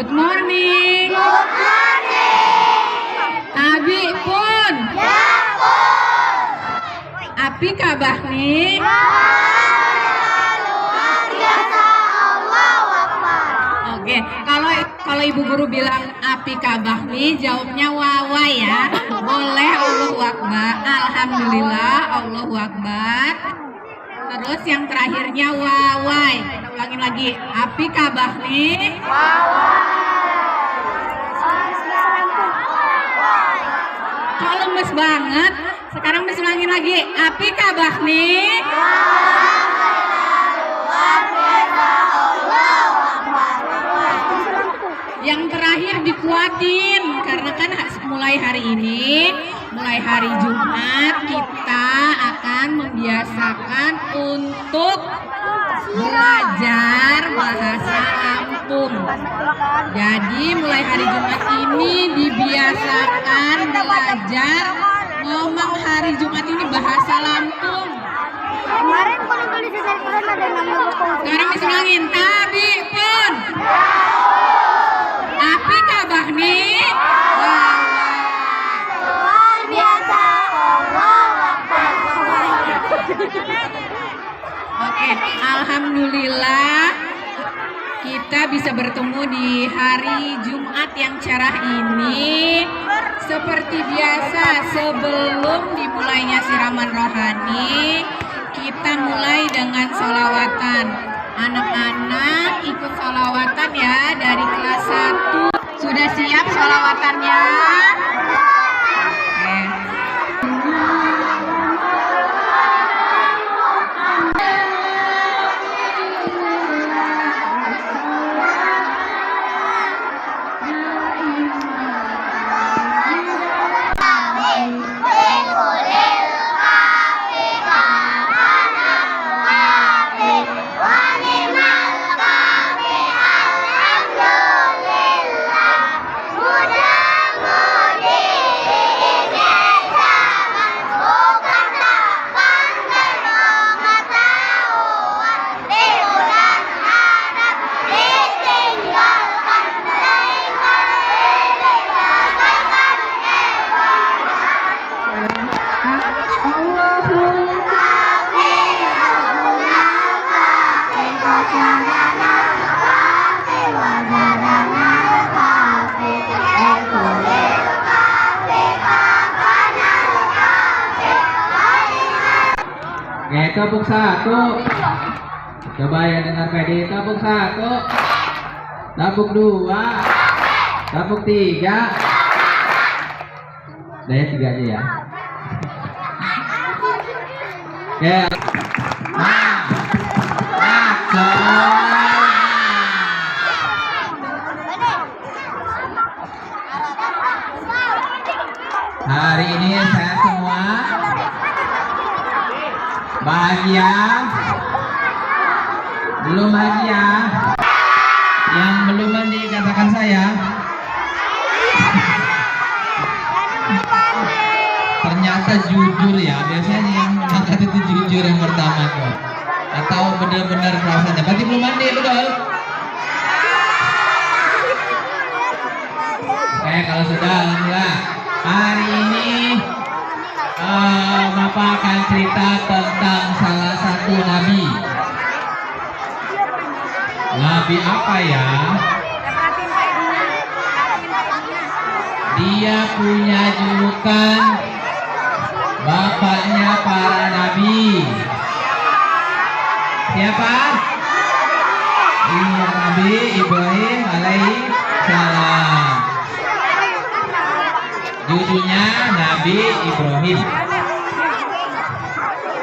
Good morning. Good morning. Abi pun. Ya pun. Api kabah nih. Luar biasa. Allahu Akbar. Oke, kalau ibu guru bilang api kabah nih, jawabnya wawa ya. Boleh Allahu Akbar. Alhamdulillah Allahu Akbar. Terus yang terakhirnya wawai. Ulangin lagi. Api kabah nih. Kok lemes banget? Sekarang bisa ulangin lagi. Api kabah nih. Luar biasa. Allahu Akbar. Yang terakhir dikuatin karena kan mulai hari ini, mulai hari Jumat kita akan membiasakan untuk belajar bahasa Lampung. Jadi mulai hari Jumat ini dibiasakan belajar ngomong hari Jumat ini bahasa Lampung. Kemarin kalau tulis di Quran ada nama buku. Sekarang disulangin. Tabi pun. Api kabah nih. Luar biasa. Allahu Akbar. Oke, alhamdulillah kita bisa bertemu di hari Jumat yang cerah ini. Seperti biasa, sebelum dimulainya siraman rohani, kita mulai dengan sholawatan. Anak-anak ikut sholawatan ya dari kelas 1. Sudah siap sholawatannya? Oke. Oke, tepuk 1. Coba yang dengar PD, tepuk 1. Tepuk 2. Tepuk 3. Udah ya 3 aja ya. Oke. Hari ini saya semua bahagia, belum bahagia, yang belum mandi katakan saya. Ternyata jujur ya, biasanya yang mengangkat itu jujur yang pertama kok, atau benar-benar rasanya. Berarti belum mandi betul? Oke, kalau sudah, alhamdulillah. Hari ini Bapak akan cerita tentang salah satu nabi. Nabi apa ya? Dia punya julukan bapaknya para nabi. Siapa? Iya, Nabi Ibrahim alaihi salam. Judulnya Nabi Ibrahim.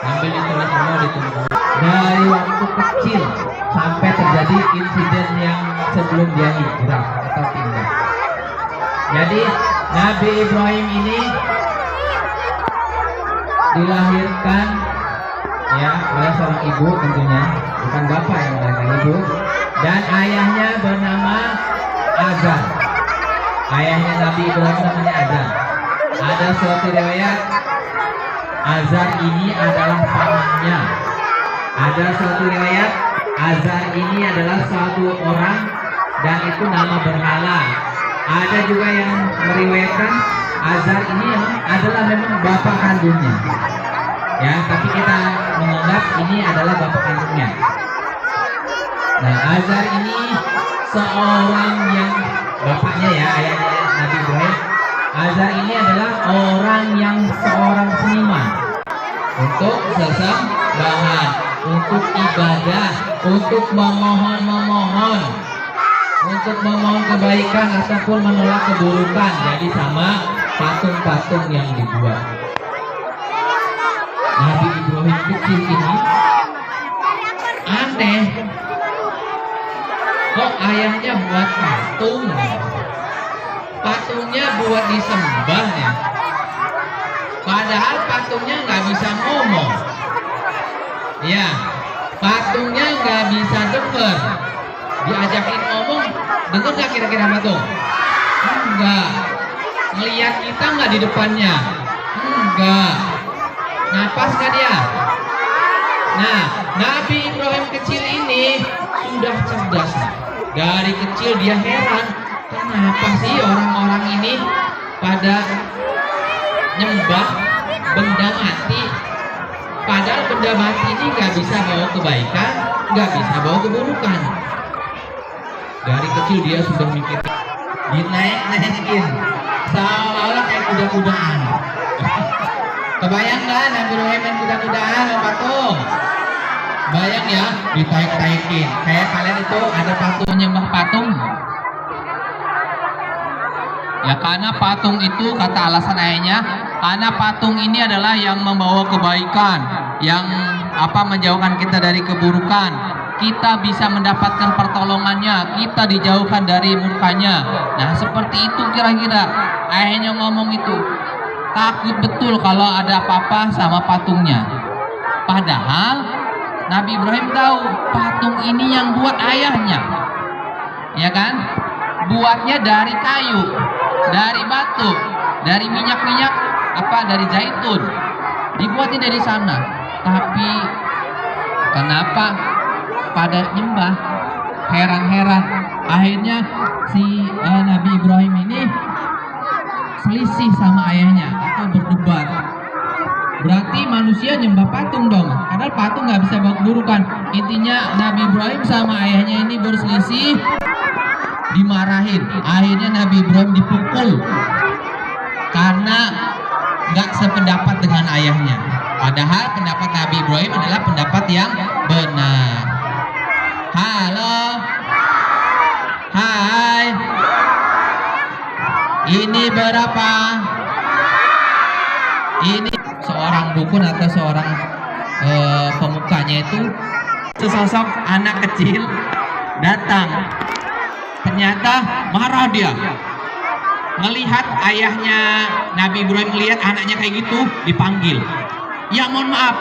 Ambil ditulis semua, ditulis. Dari waktu kecil sampai terjadi insiden yang sebelum dia hijrah atau pindah. Jadi Nabi Ibrahim ini dilahirkan ya oleh seorang ibu tentunya, bukan bapak yang melahirkan, ibu, dan ayahnya bernama Azar. Ayahnya Nabi Ibrahim namanya Azar. Ada suatu riwayat Azar ini adalah pamannya. Ada suatu riwayat Azar ini adalah suatu orang dan itu nama berhala. Ada juga yang meriwayatkan Azar ini adalah memang bapak kandungnya. Ya, tapi kita menganggap ini adalah bapak kandungnya. Nah, Azar ini seorang yang bapaknya ya, ayahnya Nabi Ibrahim. Azar ini adalah orang yang seorang seniman untuk sesembahan, untuk ibadah, untuk memohon, untuk memohon kebaikan ataupun menolak keburukan. Jadi sama patung-patung yang dibuat. Nabi Ibrahim kecil ini aneh, kok ayahnya buat patung, patungnya buat disembah ya, padahal patungnya nggak bisa ngomong ya, patungnya nggak bisa denger, diajakin ngomong denger nggak kira-kira patung? Enggak. Ngeliat kita nggak di depannya? Enggak. Napas nggak dia? Nah, Nabi Ibrahim kecil ini sudah cerdas. Dari kecil dia heran, kenapa sih orang-orang ini pada nyembah benda mati? Padahal benda mati ini nggak bisa bawa kebaikan, nggak bisa bawa keburukan. Dari kecil dia sudah mikir, dinaik-naikin, seolah-olah kayak kuda-kudaan. Kebayang nggak Nabi Ibrahim main kuda-kudaan sama patung? Bayang ya, ditaik-taikin. Kayak kalian itu ada patung nyembah patung. Ya karena patung itu kata alasan ayahnya, karena patung ini adalah yang membawa kebaikan, yang menjauhkan kita dari keburukan. Kita bisa mendapatkan pertolongannya, kita dijauhkan dari murkanya. Nah seperti itu kira-kira ayahnya ngomong itu. Takut betul kalau ada apa-apa sama patungnya. Padahal Nabi Ibrahim tahu patung ini yang buat ayahnya, ya kan? Buatnya dari kayu, dari batu, dari minyak-minyak dari zaitun, dibuatnya dari sana. Tapi kenapa pada nyembah? Heran-heran. Akhirnya si Nabi Ibrahim ini selisih sama ayahnya atau berdebat. Berarti manusia nyembah patung dong, karena patung nggak bisa bawa keburukan. Intinya Nabi Ibrahim sama ayahnya ini berselisih, dimarahin. Akhirnya Nabi Ibrahim dipukul karena nggak sependapat dengan ayahnya. Padahal pendapat Nabi Ibrahim adalah pendapat yang benar. Halo, hai, ini berapa? Ini seorang dukun atau seorang pemukanya itu sesosok anak kecil datang. Ternyata marah dia. Melihat ayahnya Nabi Ibrahim melihat anaknya kayak gitu, dipanggil. Ya mohon maaf,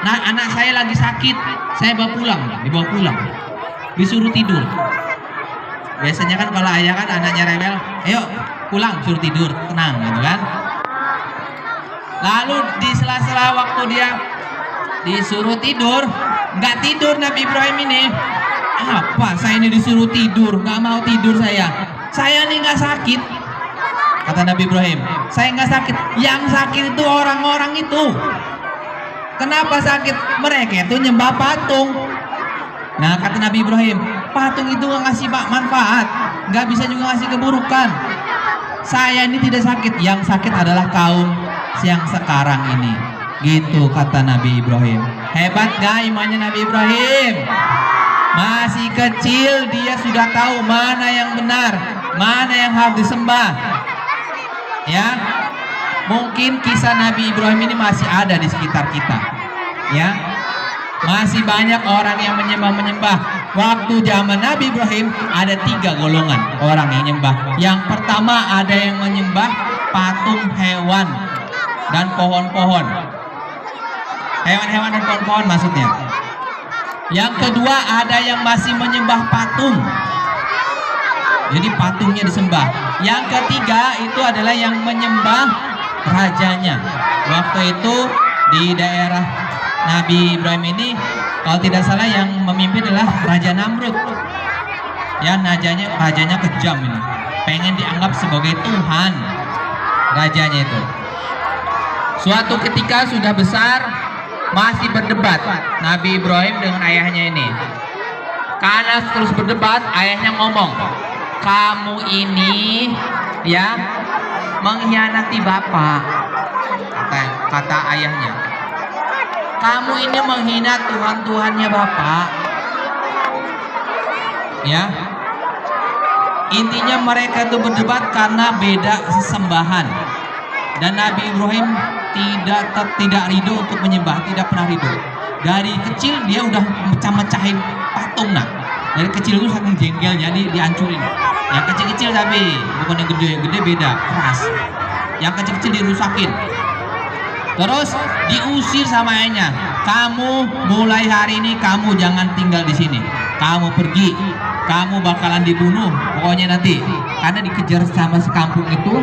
nah anak saya lagi sakit, saya bawa pulang, dibawa pulang, disuruh tidur. Biasanya kan kalau ayah kan anaknya rebel, ayo pulang, suruh tidur, tenang gitu kan. Lalu di sela-sela waktu dia disuruh tidur, nggak tidur Nabi Ibrahim ini. Apa saya ini disuruh tidur, nggak mau tidur saya ini nggak sakit, kata Nabi Ibrahim. Saya nggak sakit, yang sakit itu orang-orang itu. Kenapa sakit? Mereka itu nyembah patung. Nah kata Nabi Ibrahim, patung itu nggak ngasih manfaat, nggak bisa juga ngasih keburukan. Saya ini tidak sakit, yang sakit adalah kaum yang sekarang ini. Gitu kata Nabi Ibrahim. Hebat gak imannya Nabi Ibrahim? Masih kecil dia sudah tahu mana yang benar, mana yang harus disembah. Ya, mungkin kisah Nabi Ibrahim ini masih ada di sekitar kita. Ya, masih banyak orang yang menyembah. Waktu zaman Nabi Ibrahim ada 3 golongan orang yang menyembah. Yang pertama ada yang menyembah patung hewan dan pohon-pohon. Hewan-hewan dan pohon-pohon maksudnya. Yang kedua ada yang masih menyembah patung. Jadi patungnya disembah. Yang ketiga itu adalah yang menyembah rajanya. Waktu itu di daerah Nabi Ibrahim ini, kalau tidak salah yang memimpin adalah Raja Namrud. Ya, rajanya kejam ini. Pengen dianggap sebagai Tuhan. Rajanya itu. Suatu ketika sudah besar masih berdebat Nabi Ibrahim dengan ayahnya ini. Karena terus berdebat, ayahnya ngomong, "Kamu ini ya mengkhianati bapak." Kata ayahnya, "Kamu ini menghina Tuhan-Tuhannya bapak." Ya. Intinya mereka itu berdebat karena beda sesembahan. Dan Nabi Ibrahim tidak ridho untuk menyembah, tidak pernah ridho. Dari kecil dia udah mecah-mecahin patung nak. Dari kecil itu saking jengkelnya dihancurin. Yang kecil-kecil tapi bukan yang gede beda, keras. Yang kecil-kecil dirusakin. Terus diusir sama ayahnya. "Kamu mulai hari ini kamu jangan tinggal di sini. Kamu pergi. Kamu bakalan dibunuh pokoknya nanti." Karena dikejar sama sekampung itu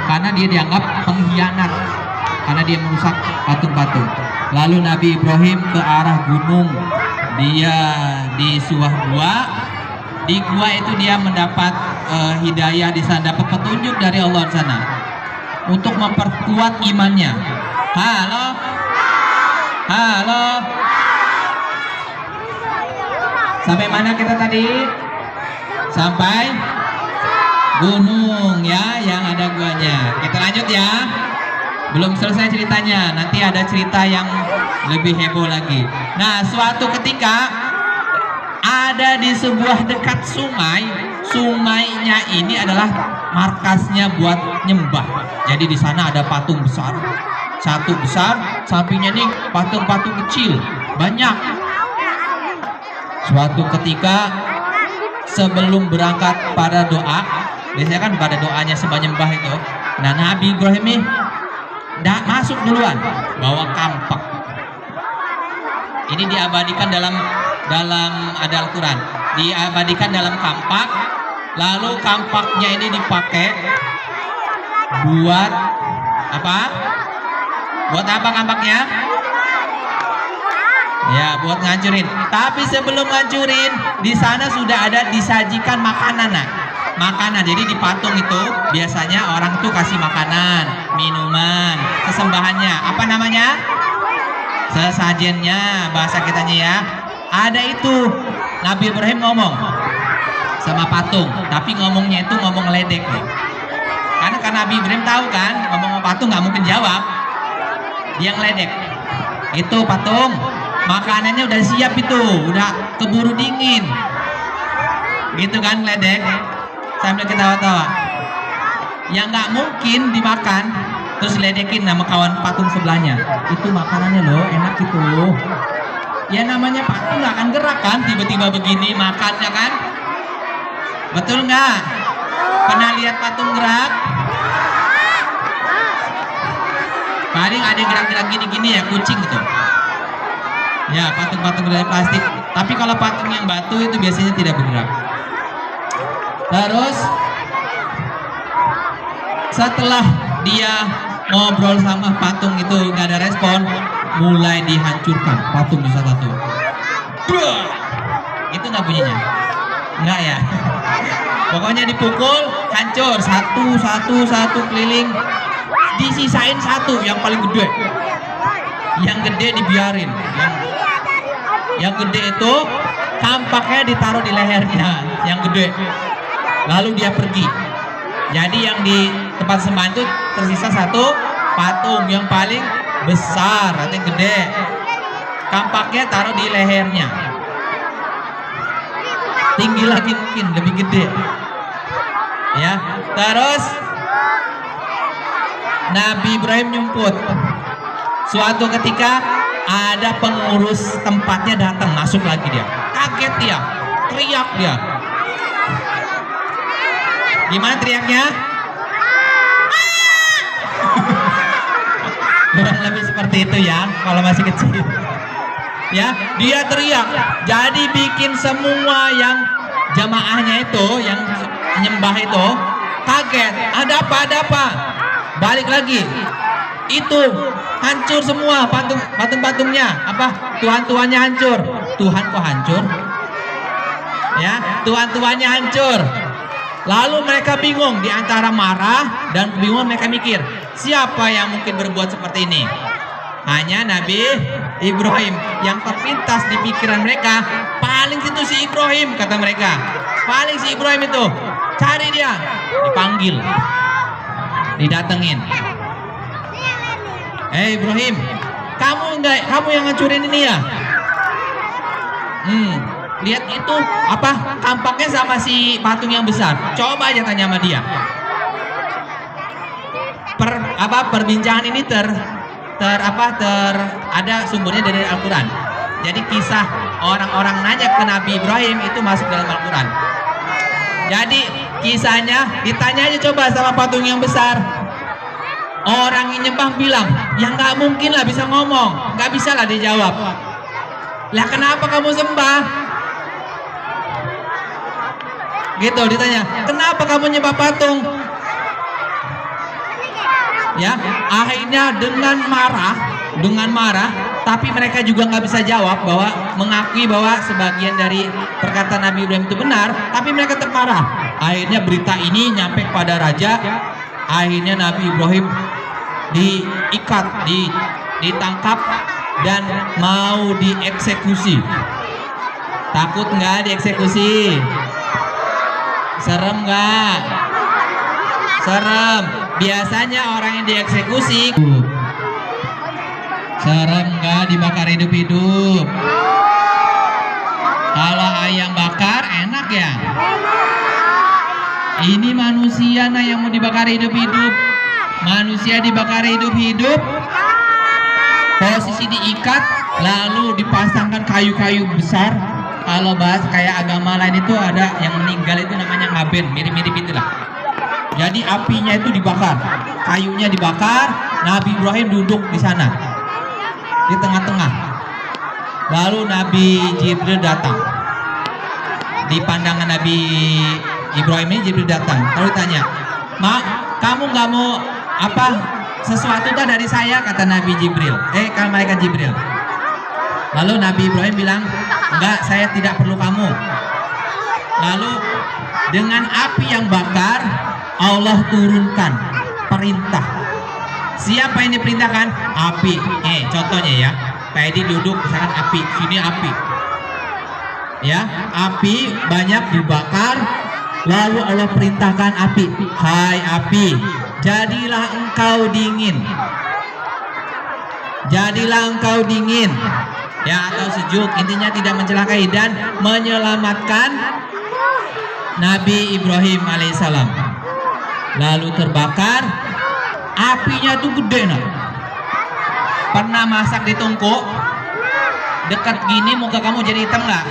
karena dia dianggap pengkhianat. Karena dia merusak patung-patung. Lalu Nabi Ibrahim ke arah gunung. Dia di sebuah gua. Di gua itu dia mendapat hidayah, di sana dapat petunjuk dari Allah di sana untuk memperkuat imannya. Halo. Halo. Sampai mana kita tadi? Sampai gunung ya, yang ada guanya. Kita lanjut ya. Belum selesai ceritanya, nanti ada cerita yang lebih heboh lagi. Nah, suatu ketika ada di sebuah dekat sungai. Sungainya ini adalah markasnya buat nyembah. Jadi di sana ada patung besar, satu besar, sampingnya nih patung-patung kecil, banyak. Suatu ketika sebelum berangkat pada doa, biasanya kan pada doanya sembah itu. Nah, Nabi Ibrahim nih masuk duluan bawa kampak. Ini diabadikan dalam ada Al-Quran, diabadikan dalam kampak. Lalu kampaknya ini dipakai buat apa? Buat apa kampaknya? Ya, buat ngancurin. Tapi sebelum ngancurin, di sana sudah ada disajikan makanan, nah. Makanan. Jadi di patung itu biasanya orang tuh kasih makanan, minuman, sesembahannya. Apa namanya? Sesajennya, bahasa kitanya ya. Ada itu. Nabi Ibrahim ngomong sama patung, tapi ngomongnya itu ngomong ledek nih. Karena Nabi Ibrahim tahu kan, ngomong sama patung nggak mungkin jawab. Dia ngeledek. Itu patung, makanannya udah siap itu, udah keburu dingin. Gitu kan, ledek sambil ketawa-tawa. Yang nggak mungkin dimakan terus ledekin sama kawan patung sebelahnya. Itu makanannya loh, enak gitu. Ya namanya patung nggak akan gerak kan, tiba-tiba begini makannya kan. Betul nggak? Pernah lihat patung gerak? Paling ada gerak-gerak gini-gini ya, kucing gitu. Ya, patung-patung dari plastik. Tapi kalau patung yang batu itu biasanya tidak bergerak. Terus setelah dia ngobrol sama patung itu nggak ada respon, mulai dihancurkan patung satu-satu. Itu nggak bunyinya? Nggak ya? Pokoknya dipukul, hancur satu keliling. Disisain satu yang paling gede. Yang gede dibiarin. Yang gede itu tampaknya ditaruh di lehernya, yang gede. Lalu dia pergi. Jadi yang di tempat sembahan itu tersisa satu patung yang paling besar, atau yang gede. Tampaknya taruh di lehernya. Tinggi lagi mungkin, lebih gede. Ya, terus Nabi Ibrahim nyumput. Suatu ketika ada pengurus tempatnya datang, masuk lagi dia. Kaget dia, teriak dia. Gimana teriaknya? Kurang lebih seperti itu ya, kalau masih kecil. Ya, dia teriak. Jadi bikin semua yang jamaahnya itu, yang nyembah itu kaget. Ada apa? Balik lagi. Itu hancur semua patung-patungnya. Apa? Tuhan-tuhannya hancur. Tuhan kok hancur? Ya, tuan-tuannya hancur. Lalu mereka bingung, di antara marah dan bingung mereka mikir, siapa yang mungkin berbuat seperti ini? Hanya Nabi Ibrahim yang terpintas di pikiran mereka. Paling situ si Ibrahim, kata mereka. Paling si Ibrahim itu, cari dia. Dipanggil, didatengin. Ibrahim, kamu yang ngancurin ini ya? Lihat itu apa tampaknya sama si patung yang besar. Coba aja tanya sama dia. Perbincangan ini ada sumbernya dari Al-Quran. Jadi kisah orang-orang nanya ke Nabi Ibrahim itu masuk dalam Al-Quran. Jadi kisahnya ditanya aja coba sama patung yang besar. Orang yang nyembah bilang, ya nggak mungkin lah bisa ngomong, nggak bisa lah dijawab. Lah kenapa kamu sembah? Gitu ditanya, kenapa kamu nyembah patung? Ya, akhirnya dengan marah, tapi mereka juga nggak bisa jawab bahwa mengakui bahwa sebagian dari perkataan Nabi Ibrahim itu benar, tapi mereka tetap marah. Akhirnya berita ini nyampe kepada raja. Akhirnya Nabi Ibrahim diikat, ditangkap dan mau dieksekusi. Takut nggak dieksekusi? Serem nggak? Serem. Biasanya orang yang dieksekusi. Serem nggak dibakar hidup-hidup? Kalau ayam bakar enak ya? Ini manusia nah yang mau dibakar hidup-hidup. Manusia dibakar hidup-hidup, posisi diikat, lalu dipasangkan kayu-kayu besar. Kalau bahas kayak agama lain itu ada yang meninggal itu namanya ngaben, mirip-mirip itulah. Jadi apinya itu dibakar, kayunya dibakar, Nabi Ibrahim duduk di sana, di tengah-tengah. Lalu Nabi Jibril datang. Di pandangan Nabi Ibrahim ini Jibril datang, lalu tanya, "Mak, kamu nggak mau sesuatu tuh dari saya?" kata Nabi Jibril. Kalau malaikat Jibril. Lalu Nabi Ibrahim bilang, "Enggak, saya tidak perlu kamu." Lalu dengan api yang bakar, Allah turunkan perintah. Siapa yang diperintahkan? Api. Contohnya ya, kayak di duduk misalkan api, sini api. Ya, api banyak dibakar. Lalu Allah perintahkan api, "Hai api, jadilah engkau dingin. Jadilah engkau dingin." Ya, atau sejuk, intinya tidak mencelakai dan menyelamatkan Nabi Ibrahim alaihissalam. Lalu terbakar, apinya tuh gede nah. Pernah masak di tungku dekat gini muka kamu jadi hitam nggak?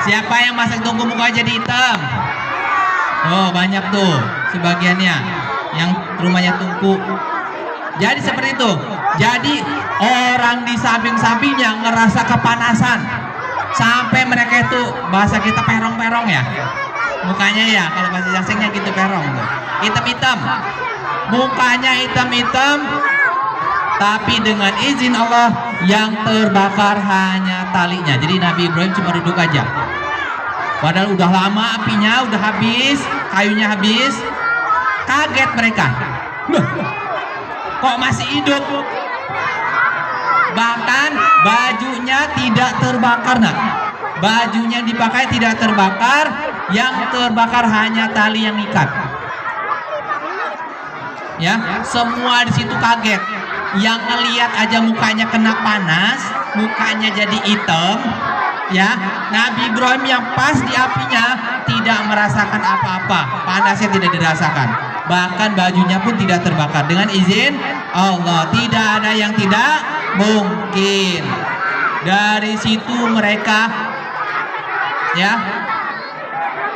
Siapa yang masak tungku muka jadi hitam? Oh, banyak tuh sebagiannya yang rumahnya tungku. Jadi seperti itu. Jadi orang di samping-sampingnya ngerasa kepanasan sampai mereka itu bahasa kita perong-perong ya. Mukanya ya kalau bahasa Jaksingnya gitu perong tuh. Hitam-hitam. Mukanya hitam-hitam. Tapi dengan izin Allah yang terbakar hanya talinya. Jadi Nabi Ibrahim cuma duduk aja. Padahal udah lama apinya udah habis, kayunya habis. Kaget mereka. Kok masih hidup? Bahkan bajunya tidak terbakar nah. Bajunya yang dipakai tidak terbakar, yang terbakar hanya tali yang ikat. Ya, semua di situ kaget. Yang ngelihat aja mukanya kena panas, mukanya jadi hitam. Ya, Nabi Ibrahim yang pas di apinya tidak merasakan apa-apa, panasnya tidak dirasakan. Bahkan bajunya pun tidak terbakar dengan izin Allah. Tidak ada yang tidak mungkin. Dari situ mereka ya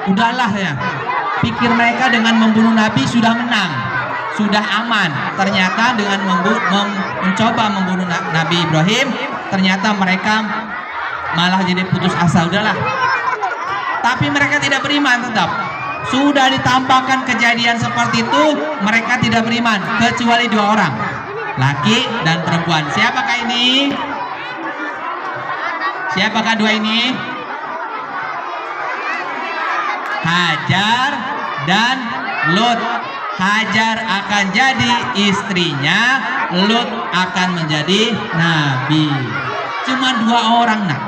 udahlah ya, pikir mereka dengan membunuh Nabi sudah menang, sudah aman. Ternyata dengan mencoba membunuh Nabi Ibrahim, ternyata mereka malah jadi putus asa. Udahlah, tapi mereka tidak beriman tetap. Sudah ditampakkan kejadian seperti itu, mereka tidak beriman kecuali 2 orang, laki dan perempuan. Siapakah ini? Siapakah 2 ini? Hajar dan Lut. Hajar akan jadi istrinya, Lut akan menjadi nabi. Cuma 2 orang nak.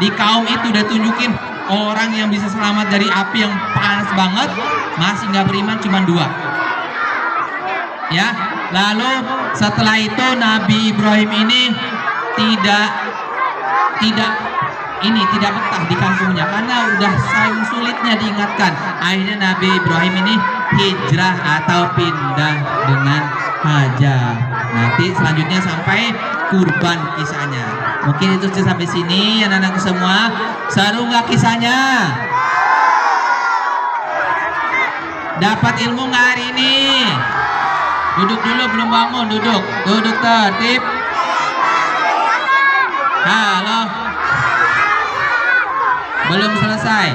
Di kaum itu udah tunjukin orang yang bisa selamat dari api yang panas banget, masih nggak beriman cuma 2. Ya, lalu setelah itu Nabi Ibrahim ini tidak betah di kampungnya karena udah saking sulitnya diingatkan. Akhirnya Nabi Ibrahim ini hijrah atau pindah dengan Hajar. Nanti selanjutnya sampai kurban kisahnya. Mungkin itu sampai sini anak-anakku semua. Seru nggak kisahnya? Dapat ilmu nggak hari ini? Duduk dulu, belum bangun. Duduk tertib. Halo. Belum selesai.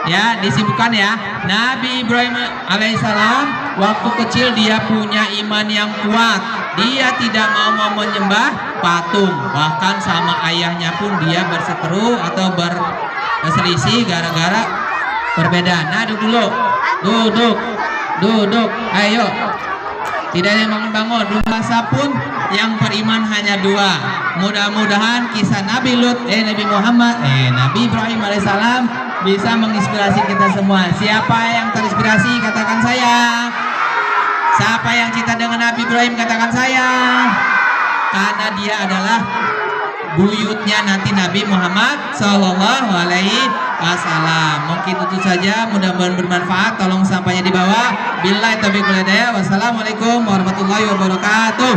Ya, disibukkan ya. Nabi Ibrahim alaihissalam waktu kecil dia punya iman yang kuat. Dia tidak mau menyembah patung. Bahkan sama ayahnya pun dia berseteru atau berselisih gara-gara perbedaan. Nah, duduk. Ayo. Tidak ada yang bangun-bangun. Masa pun yang beriman hanya 2. Mudah-mudahan kisah Nabi Muhammad, Nabi Ibrahim alaihissalam bisa menginspirasi kita semua. Siapa yang terinspirasi katakan saya. Siapa yang cinta dengan Nabi Ibrahim katakan saya. Karena dia adalah buyutnya nanti Nabi Muhammad Sallallahu Alaihi Wasallam. Mungkin itu saja, mudah-mudahan bermanfaat. Tolong sampainya di bawah. Billahi taufiq wal hidayah. Wassalamualaikum warahmatullahi wabarakatuh.